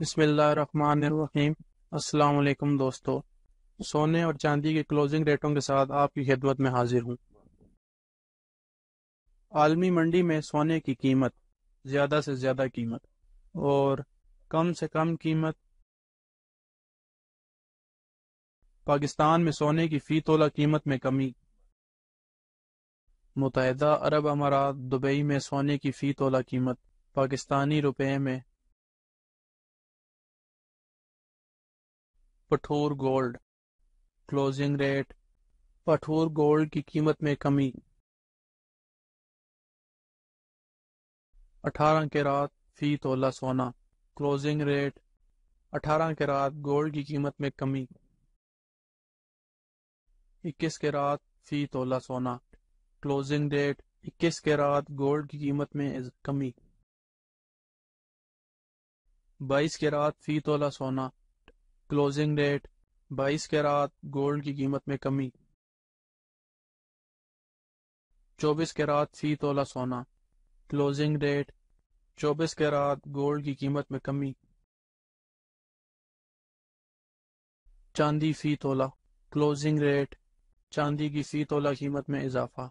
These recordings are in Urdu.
بسم اللہ الرحمن الرحیم۔ السلام علیکم دوستو، سونے اور چاندی کے کلوزنگ ریٹوں کے ساتھ آپ کی خدمت میں حاضر ہوں۔ عالمی منڈی میں سونے کی قیمت، زیادہ سے زیادہ قیمت اور کم سے کم قیمت۔ پاکستان میں سونے کی فی تولہ قیمت میں کمی۔ متحدہ عرب امارات دبئی میں سونے کی فی تولہ قیمت پاکستانی روپے میں۔ پٹھور گولڈ کلوزنگ ریٹ۔ پٹھور گولڈ کی قیمت میں کمی۔ 18 کیرات فی تولہ سونا کلوزنگ ریٹ۔ 18 کیرات گولڈ کی قیمت میں کمی۔ 21 کیرات فی تولہ سونا کلوزنگ ریٹ۔ 21 کیرات گولڈ کی قیمت میں کمی۔ 22 کیرات فی تولہ سونا کلوزنگ ریٹ۔ 22 کیرات گولڈ کی قیمت میں کمی۔ 24 کیرات فی تولہ سونا کلوزنگ ریٹ۔ 24 کیرات گولڈ کی قیمت میں کمی۔ چاندی فی تولہ کلوزنگ ریٹ۔ چاندی کی فی تولہ قیمت میں اضافہ۔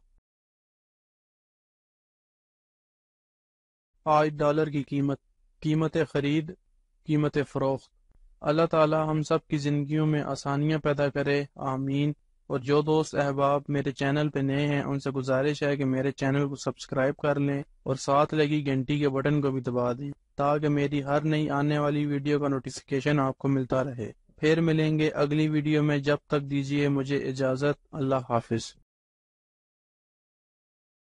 آج ڈالر کی قیمت خرید، قیمت فروخت۔ اللہ تعالی ہم سب کی زندگیوں میں آسانیاں پیدا کرے، آمین۔ اور جو دوست احباب میرے چینل پہ نئے ہیں ان سے گزارش ہے کہ میرے چینل کو سبسکرائب کر لیں اور ساتھ لگی گھنٹی کے بٹن کو بھی دبا دیں تاکہ میری ہر نئی آنے والی ویڈیو کا نوٹیفیکیشن آپ کو ملتا رہے۔ پھر ملیں گے اگلی ویڈیو میں، جب تک دیجیے مجھے اجازت۔ اللہ حافظ۔